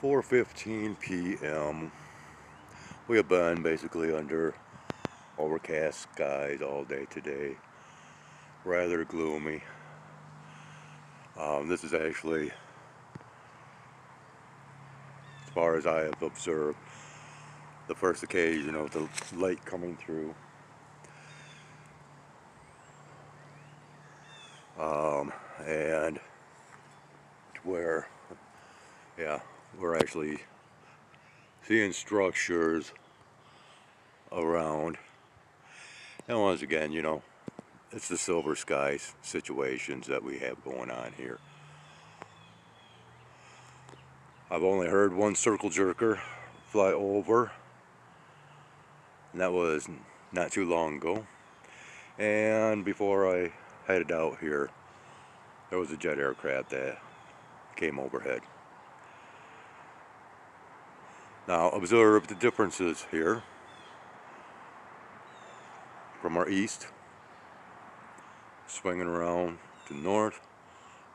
4:15 p.m. We have been basically under overcast skies all day today. Rather gloomy. This is actually, as far as I have observed, the first occasion of the light coming through. And where, yeah, we're actually seeing structures around. And once again, it's the silver skies situations that we have going on here. I've only heard one circle jerker fly over, and that was not too long ago. And before I headed out here, there was a jet aircraft that came overhead. Now observe the differences here from our east, swinging around to north,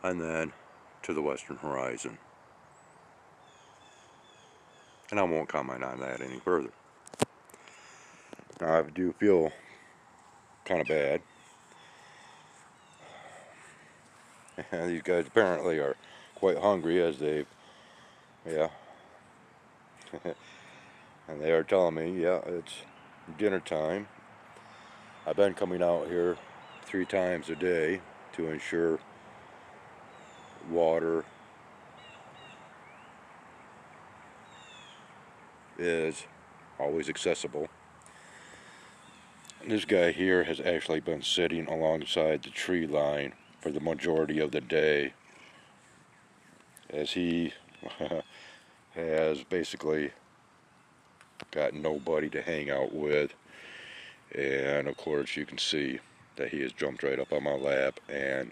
and then to the western horizon. And I won't comment on that any further. Now I do feel kind of bad. These guys apparently are quite hungry, as they've, yeah, and they are telling me, yeah, it's dinner time. I've been coming out here 3 times a day to ensure water is always accessible. This guy here has actually been sitting alongside the tree line for the majority of the day, as he has basically got nobody to hang out with. And of course you can see that he has jumped right up on my lap and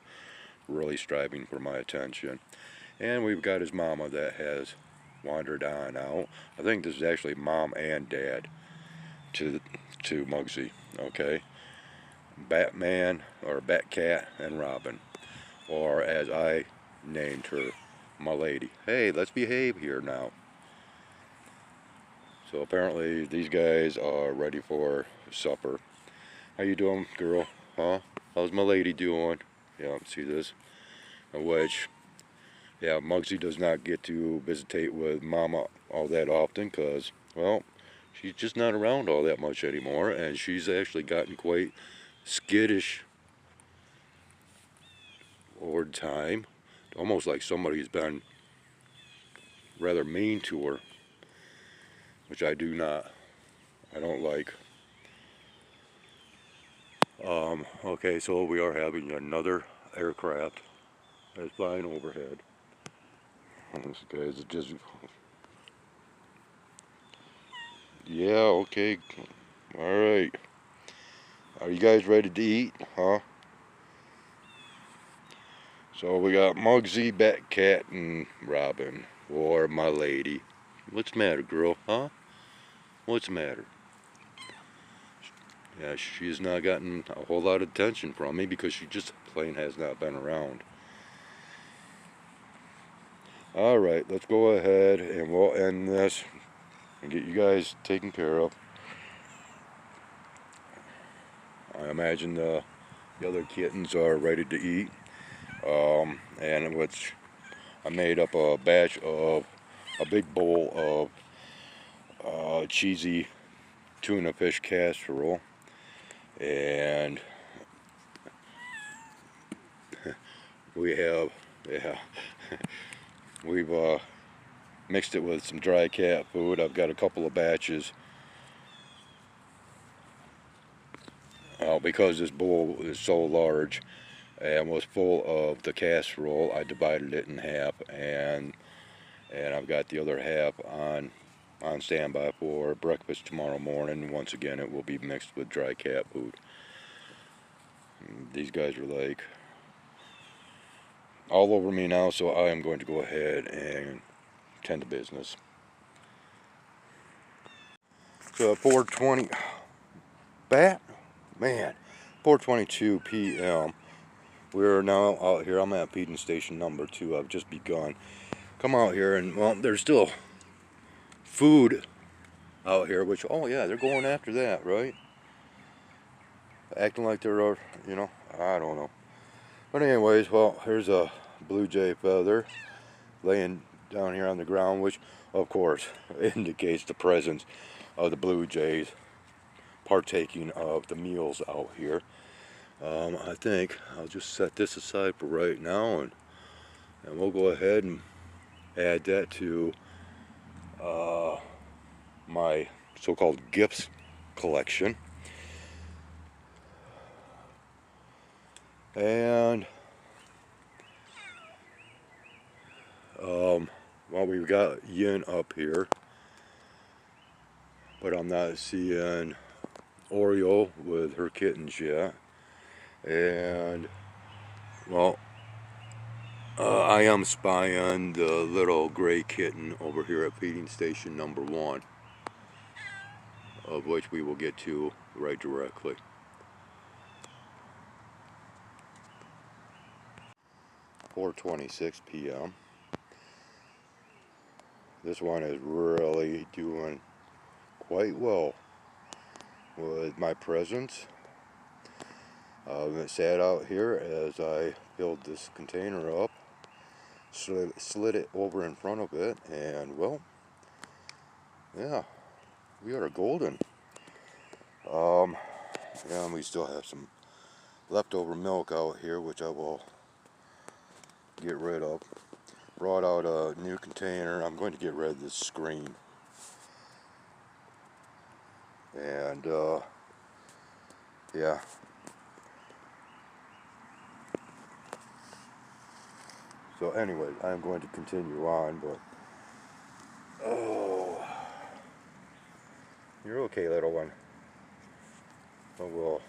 really striving for my attention. And we've got his mama that has wandered on out. I think this is actually mom and dad to Muggsy, okay? Batman, or Batcat, and Robin, or as I named her, my lady. Hey, let's behave here now. So apparently these guys are ready for supper. How you doing, girl? Huh? How's my lady doing? Yeah, see this? Which, yeah, Muggsy does not get to visitate with Mama all that often because, well, she's just not around all that much anymore, and she's actually gotten quite skittish over time. Almost like somebody's been rather mean to her, which I don't like. Okay, so we are having another aircraft that's flying overhead. This guy's just, yeah, okay, alright. Are you guys ready to eat, huh? So we got Muggsy, Batcat, and Robin, or my lady. What's the matter, girl, huh? What's the matter? Yeah, she's not gotten a whole lot of attention from me because she just plain has not been around. Alright, let's go ahead and we'll end this and get you guys taken care of. I imagine the other kittens are ready to eat. And which I made up a batch of a big bowl of cheesy tuna fish casserole, and we have, yeah, we've mixed it with some dry cat food. I've got a couple of batches. Because this bowl is so large and was full of the casserole, I divided it in half, and I've got the other half on standby for breakfast tomorrow morning. Once again, it will be mixed with dry cat food. These guys are like all over me now, so I am going to go ahead and tend to business. So at 4:20, man, 4:22 p.m. We're now out here. I'm at feeding station number 2. I've just begun come out here and, well, there's still food out here, which, oh yeah, they're going after that, right? Acting like they're, you know, I don't know. But anyways, well, here's a blue jay feather laying down here on the ground, which of course indicates the presence of the blue jays partaking of the meals out here. I think I'll just set this aside for right now, and we'll go ahead and add that to my so-called gifts collection. And well, we've got Yin up here, but I'm not seeing Oreo with her kittens yet. And well, I am spying the little gray kitten over here at feeding station number 1, of which we will get to right directly. (4:26 p.m.) This one is really doing quite well with my presence. It sat out here as I filled this container up, slid it over in front of it, and well, yeah, we are golden. Yeah, and we still have some leftover milk out here, which I will get rid of. Brought out a new container. I'm going to get rid of this screen. And yeah. So anyway, I'm going to continue on, but oh, you're okay, little one. But we'll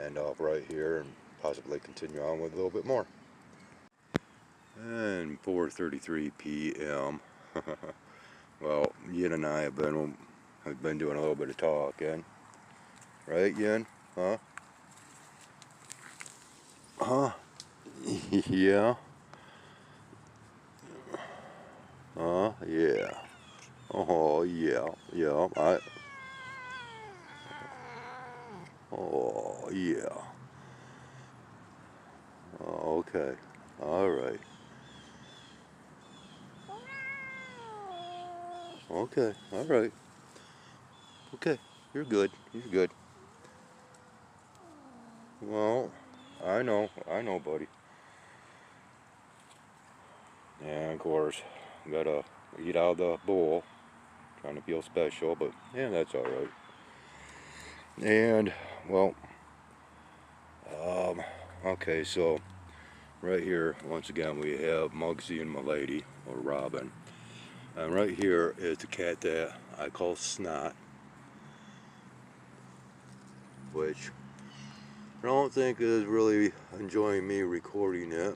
end off right here and possibly continue on with a little bit more. And 4:33 p.m. Well, Yin and I have been doing a little bit of talking, right, Yin? Huh? Huh? Yeah. Yeah. Oh, yeah. Yeah. Oh, yeah. Oh, okay. All right. Okay. All right. Okay. You're good. You're good. Well, I know, buddy. And of course, gotta eat out of the bowl. Trying to feel special, but yeah, that's all right. And well, okay, so right here, once again, we have Muggsy and Milady, or Robin. And right here is the cat that I call Snot, which I don't think is really enjoying me recording it,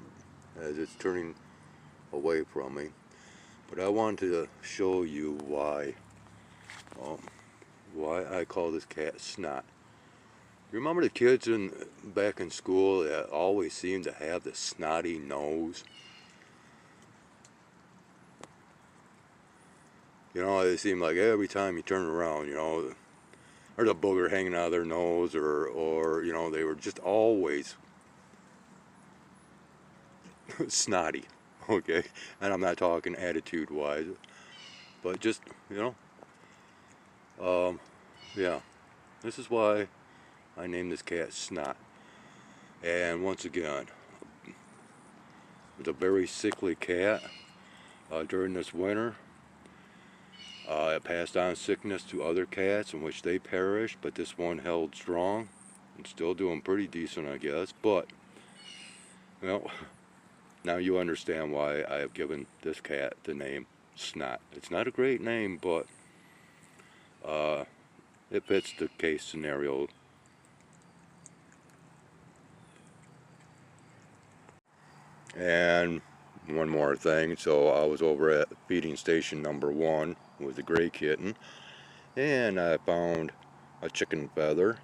as it's turning away from me. But I wanted to show you why I call this cat Snot. You remember the kids back in school that always seemed to have the snotty nose? You know, it seemed like every time you turn around, you know, there's a booger hanging out of their nose, or you know, they were just always snotty, okay? And I'm not talking attitude-wise, but just, you know, yeah. This is why I named this cat Snot. And once again, it's a very sickly cat. During this winter, it passed on sickness to other cats in which they perished, but this one held strong and still doing pretty decent, I guess. But, well, now you understand why I have given this cat the name Snot. It's not a great name, but it fits the case scenario. And one more thing, so I was over at feeding station number 1 with the gray kitten, and I found a chicken feather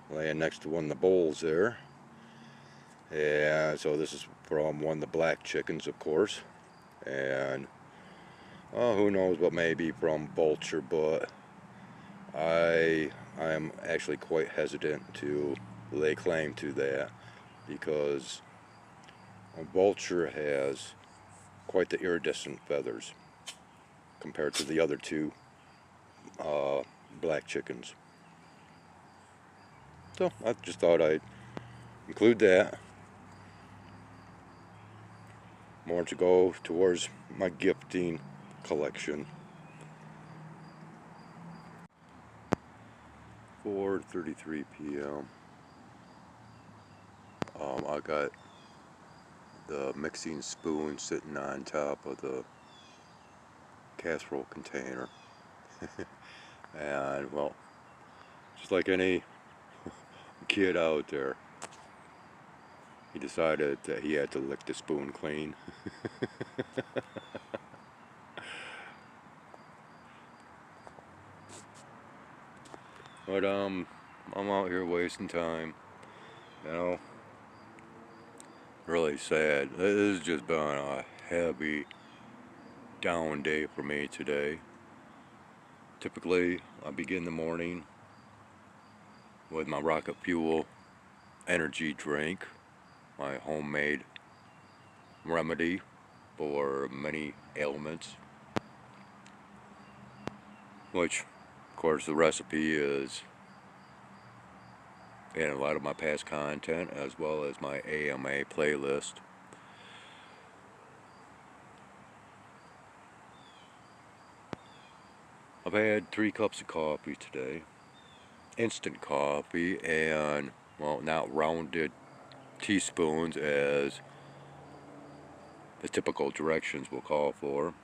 laying next to one of the bowls there. And so this is from one of the black chickens, of course. and who knows what may be from vulture, but I am actually quite hesitant to lay claim to that, because a vulture has quite the iridescent feathers compared to the other two black chickens. So I just thought I'd include that. More to go towards my gifting collection. 4:33 p.m. I got the mixing spoon sitting on top of the casserole container. And well, just like any kid out there, he decided that he had to lick the spoon clean. But I'm out here wasting time, you know. Really sad. This has just been a heavy, down day for me today. Typically, I begin the morning with my rocket fuel energy drink, my homemade remedy for many ailments, which of course the recipe is in a lot of my past content, as well as my AMA playlist. I've had 3 cups of coffee today, instant coffee, and well, not rounded teaspoons as the typical directions will call for.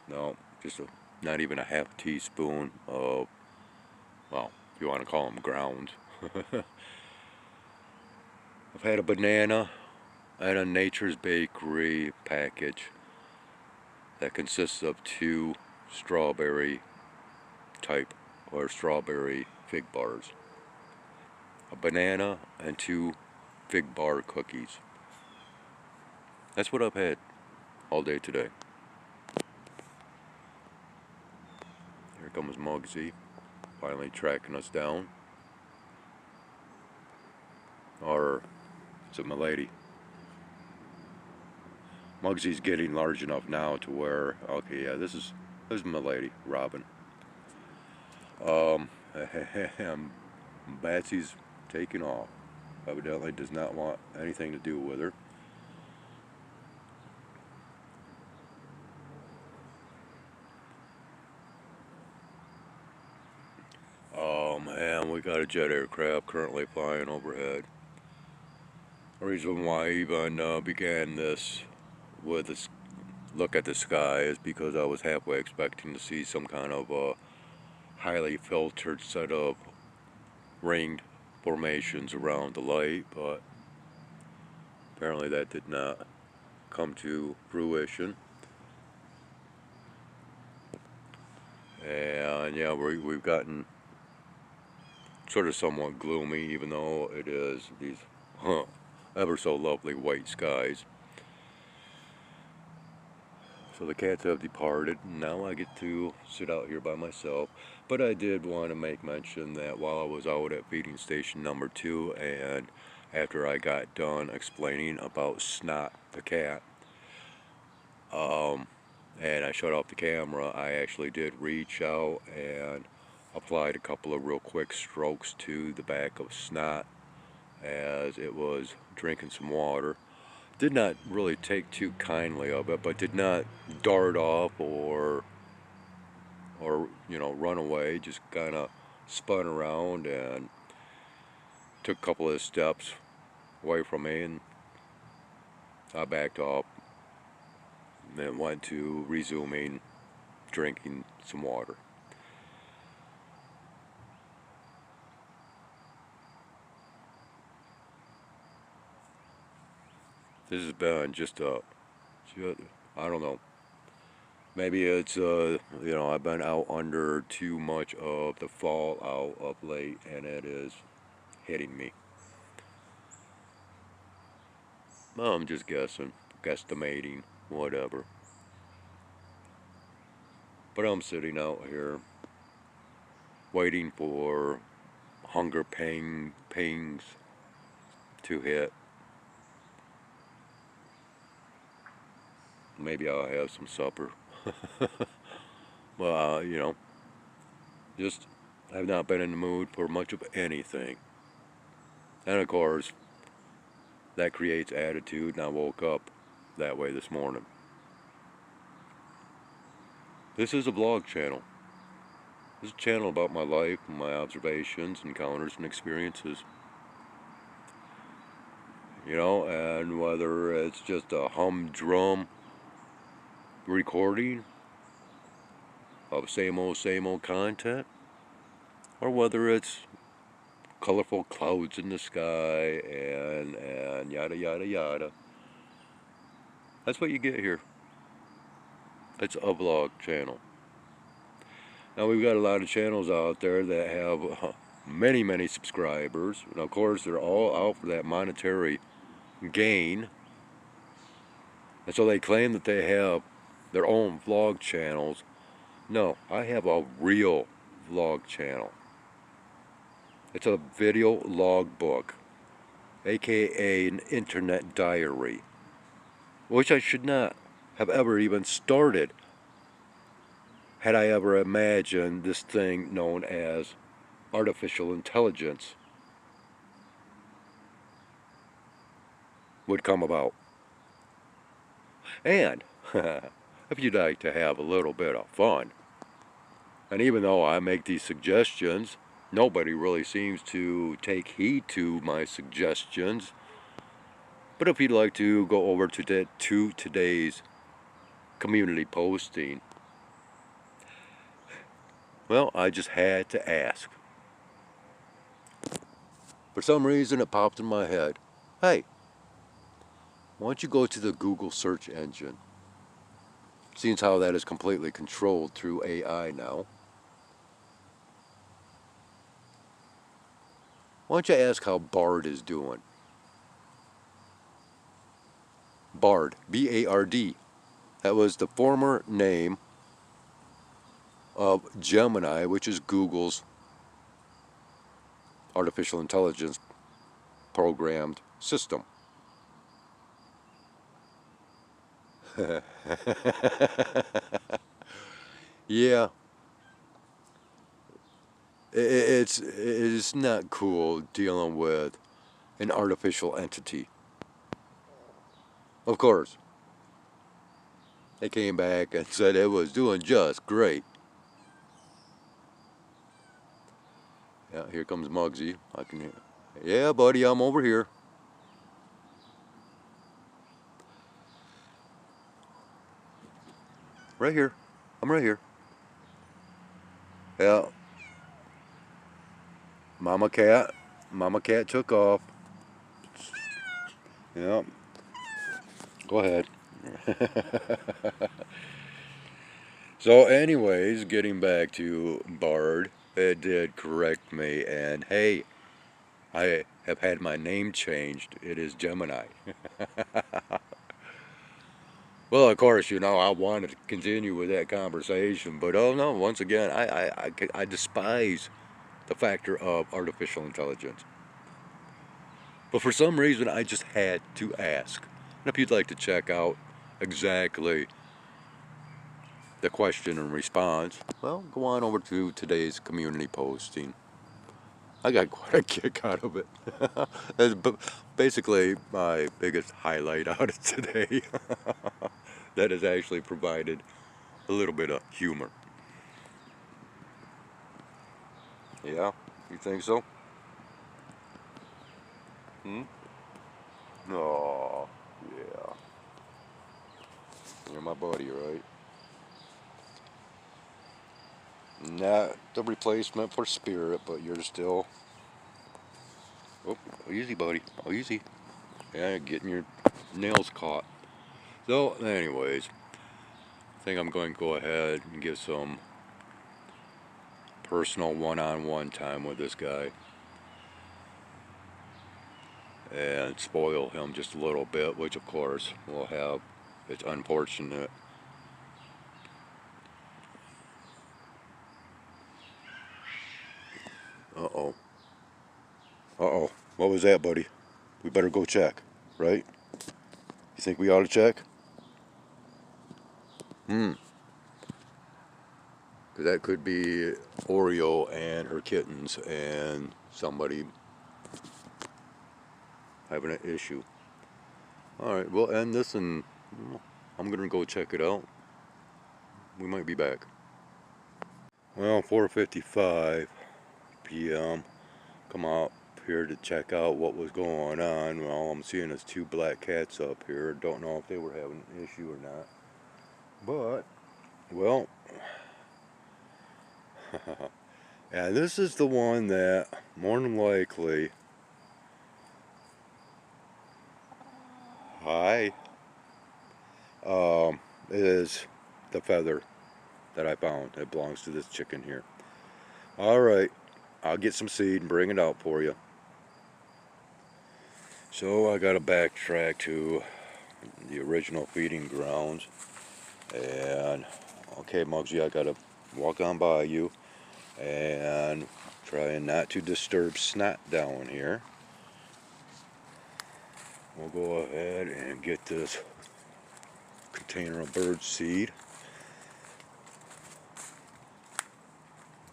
No, just not even a half teaspoon of, well, if you want to call them grounds. I've had a banana and a Nature's Bakery package that consists of 2 strawberry type or strawberry fig bars. A banana and 2 fig bar cookies. That's what I've had all day today. Here comes Muggsy, finally tracking us down. Or is it my lady? Muggsy's getting large enough now to where, okay, yeah, this is my lady, Robin. And Batsy's taking off. Evidently does not want anything to do with her. And we got a jet aircraft currently flying overhead. The reason why I even began this with a look at the sky is because I was halfway expecting to see some kind of highly filtered set of ringed formations around the light, but apparently that did not come to fruition. And yeah, we've gotten sort of somewhat gloomy, even though it is these ever so lovely white skies. So the cats have departed, and now I get to sit out here by myself. But I did want to make mention that while I was out at feeding station number 2, and after I got done explaining about Snot the cat, and I shut off the camera, I actually did reach out and applied a couple of real quick strokes to the back of Snot as it was drinking some water. Did not really take too kindly of it, but did not dart off or you know, run away. Just kind of spun around and took a couple of steps away from me, and I backed off and went to resuming drinking some water. This has been just I don't know. Maybe it's, you know, I've been out under too much of the fallout of late, and it is hitting me. Well, I'm just guessing, guesstimating. whatever. But I'm sitting out here waiting for hunger pangs to hit. Maybe I'll have some supper. Well, you know, just I've not been in the mood for much of anything. And of course, that creates attitude, and I woke up that way this morning. This is a vlog channel. This is a channel about my life, my observations, encounters, and experiences. You know, and whether it's just a humdrum recording of same old content, or whether it's colorful clouds in the sky and yada yada yada. That's what you get here. It's a vlog channel. Now we've got a lot of channels out there that have many subscribers, and of course they're all out for that monetary gain, and so they claim that they have their own vlog channels. No, I have a real vlog channel. It's a video log book, aka an internet diary, which I should not have ever even started had I ever imagined this thing known as artificial intelligence would come about. And if you'd like to have a little bit of fun, and even though I make these suggestions, nobody really seems to take heed to my suggestions. But if you'd like to go over to today's community posting, well, I just had to ask. For some reason it popped in my head, hey, why don't you go to the Google search engine? Seeing how that is completely controlled through AI now. Why don't you ask how Bard is doing? Bard, B-A-R-D. That was the former name of Gemini, which is Google's artificial intelligence programmed system. Yeah. It's not cool dealing with an artificial entity. Of course, they came back and said it was doing just great. Yeah, here comes Muggsy. I can hear. Yeah, buddy, I'm over here. Right here. I'm right here. Yeah. Mama cat took off. Yeah. Go ahead. So anyways, getting back to Bard, it did correct me, and hey, I have had my name changed. It is Gemini. Well, of course, you know, I wanted to continue with that conversation, but oh no, once again, I despise the factor of artificial intelligence. But for some reason, I just had to ask. And if you'd like to check out exactly the question and response, well, go on over to today's community posting. I got quite a kick out of it. That's basically my biggest highlight out of today. That has actually provided a little bit of humor. Yeah, you think so? Hmm? Oh, yeah. You're my buddy, right? Not the replacement for Spirit, but you're still... Oh, easy, buddy. Oh, easy. Yeah, getting your nails caught. So, anyways, I think I'm going to go ahead and get some personal one-on-one time with this guy and spoil him just a little bit, which of course will have It's unfortunate. Uh-oh. Uh-oh. What was that, buddy? We better go check, right? You think we ought to check? Because that could be Oreo and her kittens and somebody having an issue. Alright, we'll end this and I'm going to go check it out. We might be back. Well, 4:55 p.m. Come out here to check out what was going on. Well, I'm seeing there's 2 black cats up here. Don't know if they were having an issue or not. But, well, and this is the one that more than likely, is the feather that I found. It belongs to this chicken here. Alright, I'll get some seed and bring it out for you. So I gotta backtrack to the original feeding grounds. And, okay, Muggsy, I gotta walk on by you and trying not to disturb Snot down here. We'll go ahead and get this container of bird seed.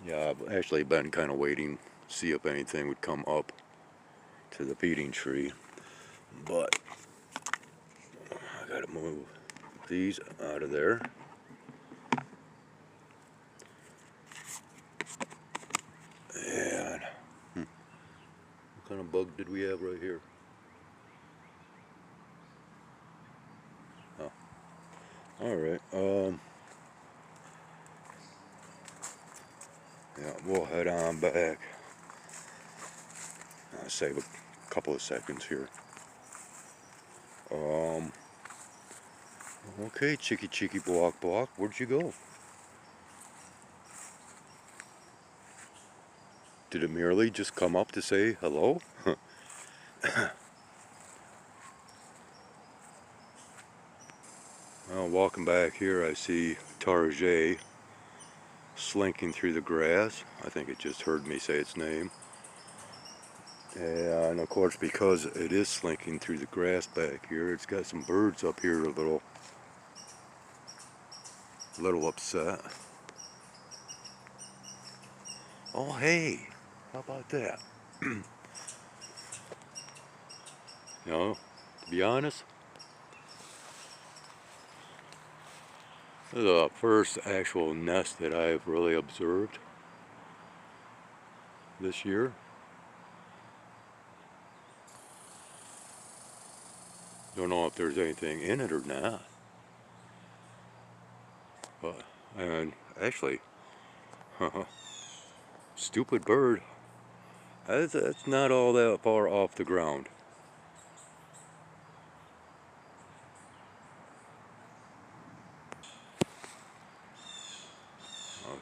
Yeah, I've actually been kind of waiting to see if anything would come up to the feeding tree, but I gotta move these out of there. And what kind of bug did we have right here? Oh, all right. Yeah, we'll head on back. I'll save a couple of seconds here. Okay, cheeky block, where'd you go? Did it merely just come up to say hello? Well, walking back here, I see Tarjay slinking through the grass. I think it just heard me say its name. And of course, because it is slinking through the grass back here, it's got some birds up here a little upset. Oh, hey, how about that? You know, to be honest, this is the first actual nest that I've really observed this year. Don't know if there's anything in it or not. But, and actually, stupid bird. That's not all that far off the ground.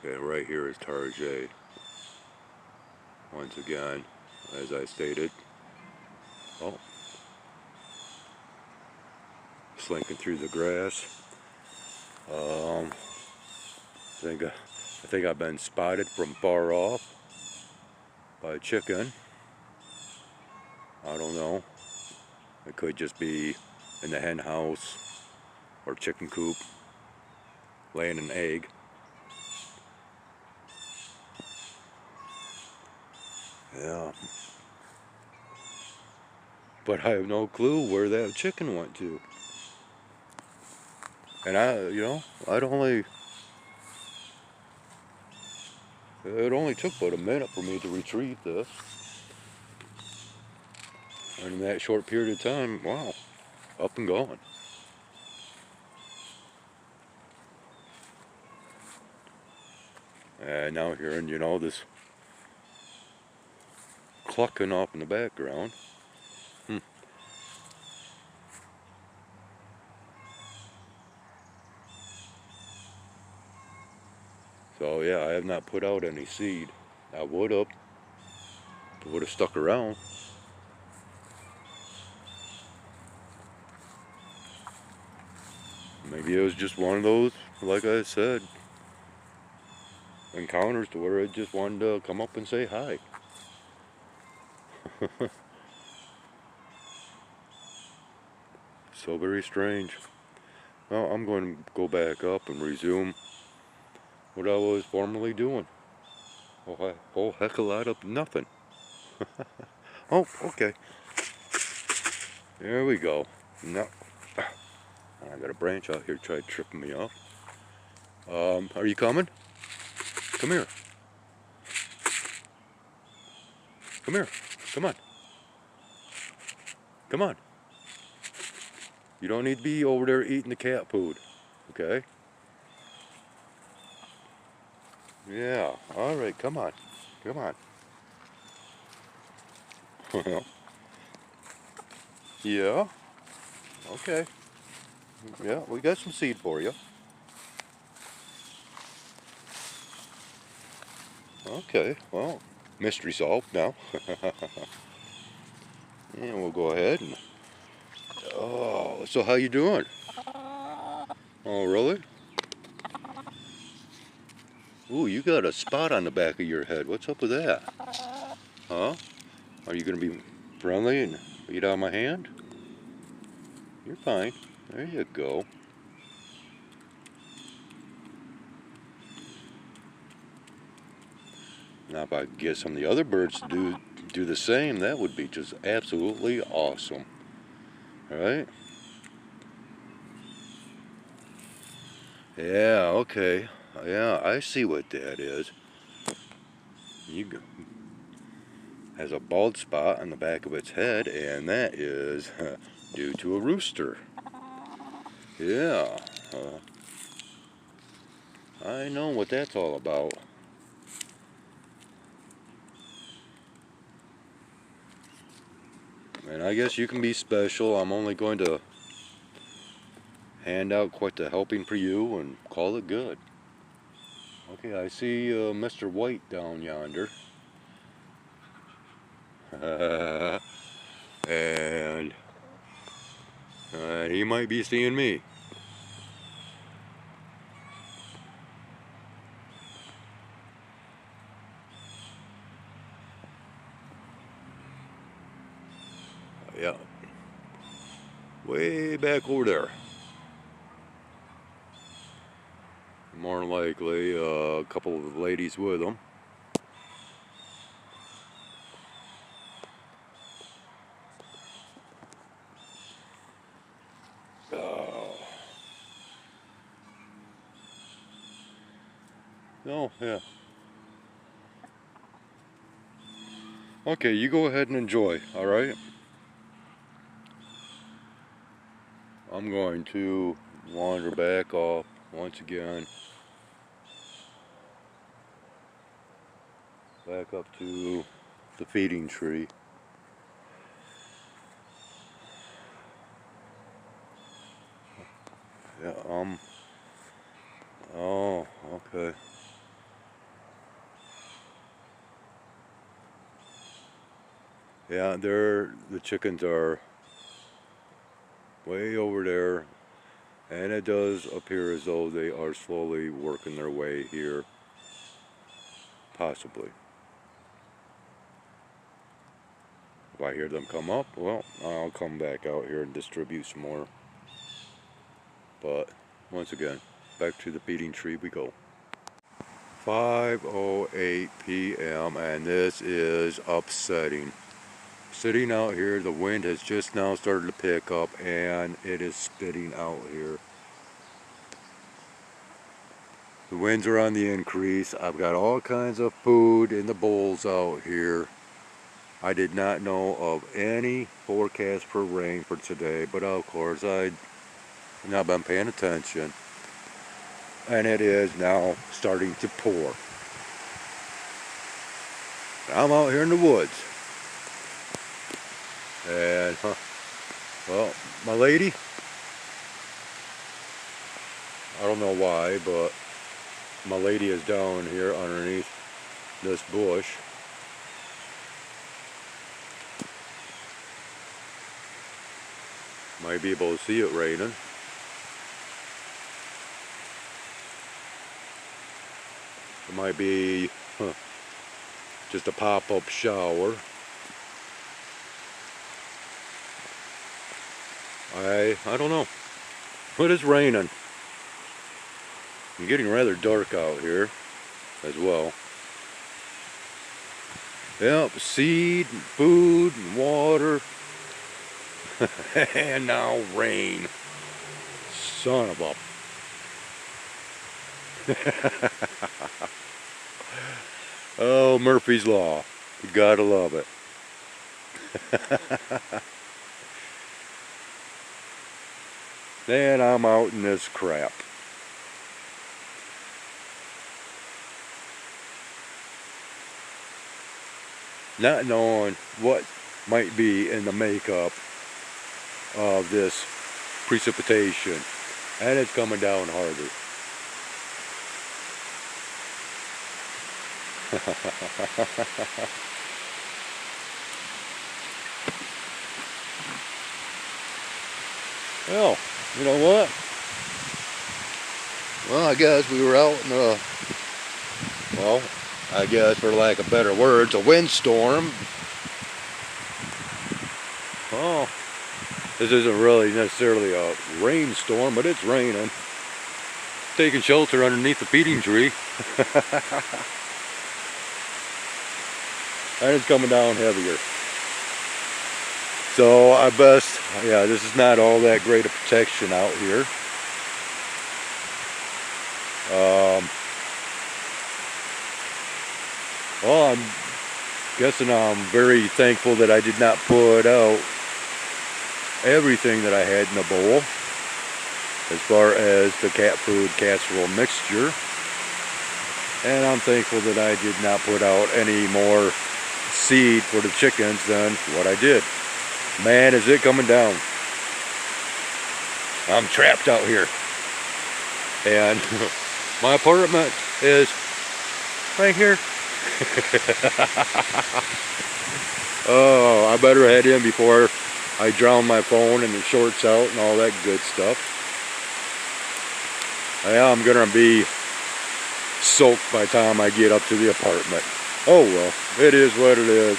Okay, right here is Tarjay. Once again, as I stated. Oh. Slinking through the grass. I think I've been spotted from far off by a chicken. I don't know. It could just be in the hen house or chicken coop laying an egg. Yeah. But I have no clue where that chicken went to. And it only took about a minute for me to retrieve this. And in that short period of time, wow, up and going. And now hearing, this clucking off in the background. So yeah, I have not put out any seed. I would have. It would have stuck around. Maybe it was just one of those, like I said, encounters to where it just wanted to come up and say hi. So very strange. Well, I'm going to go back up and resume what I was formerly doing. A whole heck of a lot of nothing. Oh, okay. There we go. No, I got a branch out here trying to trip me up. Are you coming? Come here. Come here. Come on. Come on. You don't need to be over there eating the cat food. Okay? Yeah. All right. Come on. Come on. Yeah. Okay. Yeah, we got some seed for you. Okay. Well, mystery solved now. And we'll go ahead and... Oh, so how you doing? Oh, really? Ooh, you got a spot on the back of your head. What's up with that? Huh? Are you going to be friendly and eat out of my hand? You're fine. There you go. Now if I could get some of the other birds to do the same, that would be just absolutely awesome. Alright? Yeah, okay. Yeah, I see what that is. Has a bald spot on the back of its head, and that is due to a rooster. Yeah, I know what that's all about. And I guess you can be special. I'm only going to hand out quite the helping for you and call it good. Okay, I see Mr. White down yonder. And he might be seeing me. Yeah, way back over there. More than likely a couple of ladies with them. Oh, yeah. Okay, you go ahead and enjoy, alright? I'm going to wander back off once again. Back up to the feeding tree. Yeah, oh, okay. Yeah, the chickens are way over there, and it does appear as though they are slowly working their way here, possibly. If I hear them come up, well, I'll come back out here and distribute some more. But, once again, back to the feeding tree we go. 5:08 p.m. and this is upsetting. Sitting out here, the wind has just now started to pick up and it is spitting out here. The winds are on the increase. I've got all kinds of food in the bowls out here. I did not know of any forecast for rain for today, but of course I've not been paying attention. And it is now starting to pour. I'm out here in the woods. And, well, my lady, I don't know why, but my lady is down here underneath this bush. Might be able to see it raining. It might be just a pop-up shower. I don't know. But it's raining. It's getting rather dark out here as well. Yep, seed, and food, and water. And now rain. Son of a... Oh, Murphy's Law. You gotta love it. And I'm out in this crap. Not knowing what might be in the makeup of this precipitation. And it's coming down harder. Well, you know what? Well, I guess we were out in a, well, I guess for lack of better words, a windstorm. Oh, this isn't really necessarily a rainstorm, but it's raining. Taking shelter underneath the feeding tree. And it's coming down heavier. So I best, yeah, this is not all that great a protection out here. Well, I'm guessing I'm very thankful that I did not put out everything that I had in the bowl as far as the cat food casserole mixture. And I'm thankful that I did not put out any more seed for the chickens than what I did. Man, is it coming down. I'm trapped out here. And my apartment is right here. Oh, I better head in before I drown my phone and it shorts out and all that good stuff. Yeah, I'm gonna be soaked by the time I get up to the apartment. Oh well, it is what it is,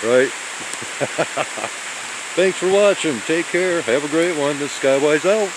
right? Thanks for watching. Take care. Have a great one. This is Skywise out.